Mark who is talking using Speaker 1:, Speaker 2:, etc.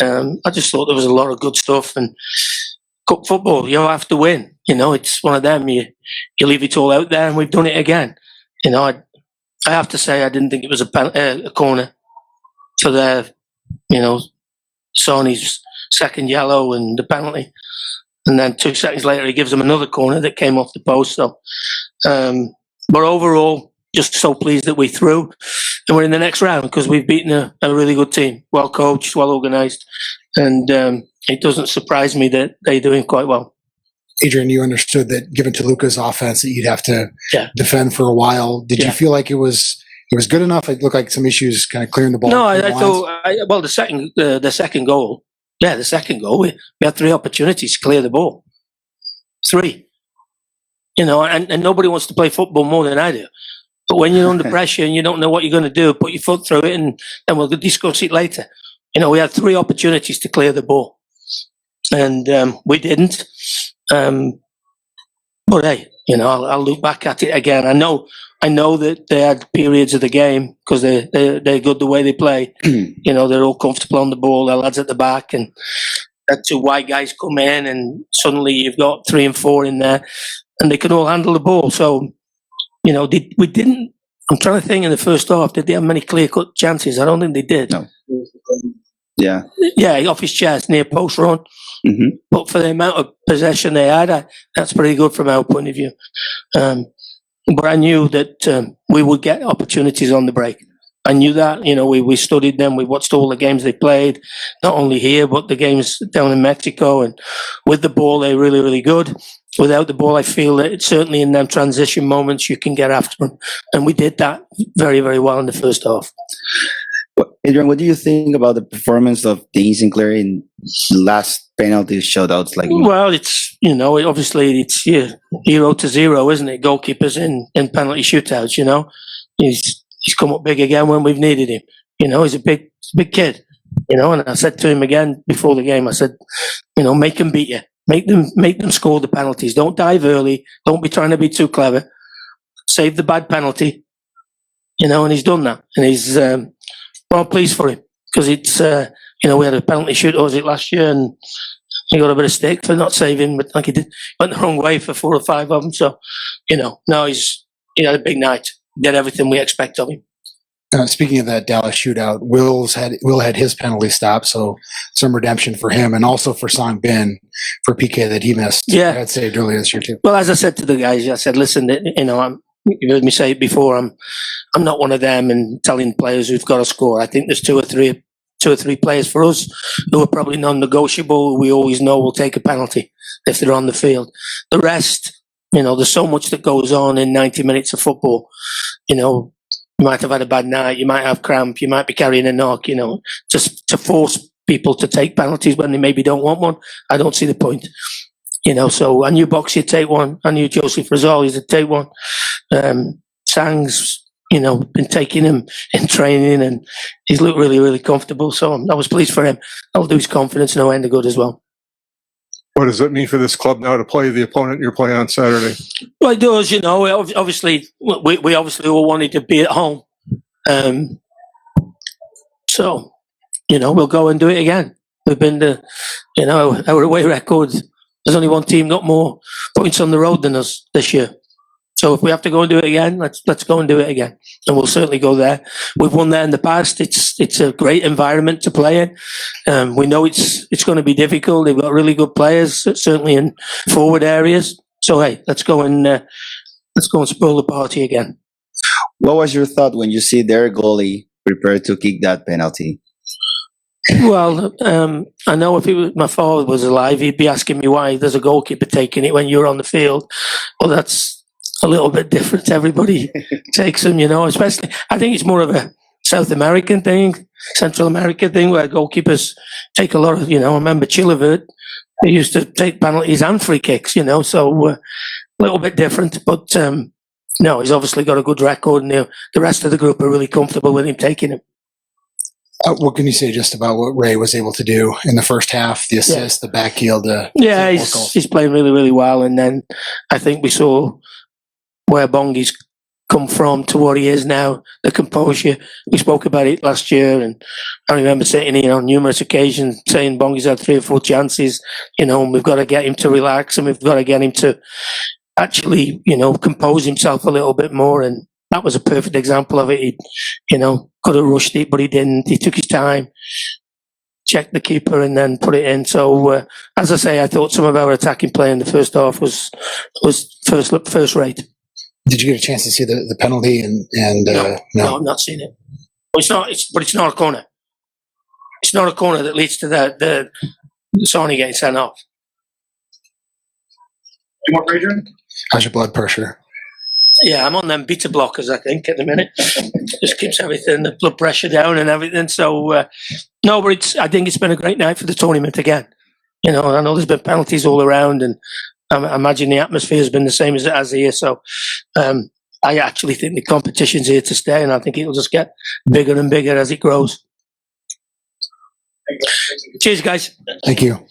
Speaker 1: I just thought there was a lot of good stuff. And cup football, you have to win. It's one of them. You leave it all out there, and we've done it again. I have to say I didn't think it was a corner for Sony's second yellow and the penalty. And then 2 seconds later, he gives them another corner that came off the post. So, but overall, just so pleased that we threw, and we're in the next round because we've beaten a really good team, well coached, well organised, and it doesn't surprise me that they're doing quite well.
Speaker 2: Adrian, you understood that given Toluca's offense that you'd have to defend for a while. Did you feel like it was good enough? It looked like some issues kind of clearing the ball.
Speaker 1: No, I thought. The second goal. Yeah, the second goal. We had 3 opportunities to clear the ball. 3. And nobody wants to play football more than I do. But when you're under pressure and you don't know what you're going to do, put your foot through it, and then we'll discuss it later. We had 3 opportunities to clear the ball, and we didn't. But hey, I'll look back at it again. I know that they had periods of the game because they're good the way they play. They're all comfortable on the ball. Their lads at the back, and that 2 white guys come in, and suddenly you've got 3 and 4 in there, and they can all handle the ball. So, we didn't. I'm trying to think in the first half, did they have many clear-cut chances? I don't think they did.
Speaker 3: No. Yeah,
Speaker 1: off his chest, near post run.
Speaker 3: Mm-hmm.
Speaker 1: But for the amount of possession they had, that's pretty good from our point of view. But I knew that we would get opportunities on the break. I knew that. We studied them. We watched all the games they played, not only here, but the games down in Mexico. And with the ball, they're really, really good. Without the ball, I feel that certainly in them transition moments, you can get after them. And we did that very, very well in the first half.
Speaker 3: Adrian, what do you think about the performance of Dean Sinclair in the last penalty shootouts?
Speaker 1: Well, it's obviously it's 0-0, isn't it? Goalkeepers in penalty shootouts. He's come up big again when we've needed him. He's a big kid. And I said to him again before the game, I said, make them beat you, make them score the penalties. Don't dive early. Don't be trying to be too clever. Save the bad penalty. And he's done that, and he's. I'm pleased for him because it's, we had a penalty shootout, was it last year, and he got a bit of stick for not saving, but like he did, went the wrong way for 4 or 5 of them. So, now he had a big night, did everything we expect of him.
Speaker 2: Speaking of that Dallas shootout, Will had his penalty stop, so some redemption for him, and also for Song Bin for PK that he missed.
Speaker 1: Yeah,
Speaker 2: I had saved earlier this year too.
Speaker 1: Well, as I said to the guys, I said, listen, you've heard me say it before. I'm not one of them and telling players who've got to score. I think there's two or three players for us who are probably non-negotiable. We always know will take a penalty if they're on the field. The rest, there's so much that goes on in 90 minutes of football. You might have had a bad night. You might have cramp. You might be carrying a knock. Just to force people to take penalties when they maybe don't want one. I don't see the point. So I knew Boxy would take one. I knew Joseph Rosales would take one. Sang's, been taking him in training, and he's looked really, really comfortable. So I was pleased for him. I'll do his confidence no end of good as well.
Speaker 4: What does it mean for this club now to play the opponent you're playing on Saturday?
Speaker 1: Well, it does. Obviously, we obviously all wanted to be at home. So, we'll go and do it again. We've been our away record. There's only one team got more points on the road than us this year. So if we have to go and do it again, let's go and do it again, and we'll certainly go there. We've won there in the past. It's a great environment to play in. We know it's going to be difficult. They've got really good players, certainly in forward areas. So hey, let's go and spoil the party again.
Speaker 3: What was your thought when you see their goalie prepare to kick that penalty?
Speaker 1: Well, I know if my father was alive, he'd be asking me why there's a goalkeeper taking it when you're on the field. Well, that's a little bit different. Everybody takes them, especially, I think it's more of a South American thing, Central American thing, where goalkeepers take a lot of, I remember Chilivert, they used to take penalties and free kicks, so a little bit different. But no, he's obviously got a good record, and the rest of the group are really comfortable with him taking him.
Speaker 2: What can you say just about what Ray was able to do in the first half, the assist, the back heel? He's playing really, really well. And then I think we saw where Bongi's
Speaker 1: come from to what he is now. The composure. We spoke about it last year, and I remember sitting here on numerous occasions saying Bongi's had 3 or 4 chances, and we've got to get him to relax, and we've got to get him to actually, compose himself a little bit more. And that was a perfect example of it. He, could have rushed it, but he didn't. He took his time, checked the keeper, and then put it in. So, as I say, I thought some of our attacking play in the first half was first rate.
Speaker 2: Did you get a chance to see the penalty?
Speaker 1: No, I've not seen it. Well, it's not a corner. It's not a corner that leads to the Sony getting sent off.
Speaker 5: Any more for Adrian?
Speaker 2: How's your blood pressure?
Speaker 1: Yeah, I'm on them beta blockers, I think, at the minute. Just keeps everything, the blood pressure down and everything. So, no, but I think it's been a great night for the tournament again. I know there's been penalties all around, and I imagine the atmosphere has been the same as it has here. So, I actually think the competition's here to stay, and I think it'll just get bigger and bigger as it grows. Cheers, guys.
Speaker 2: Thank you.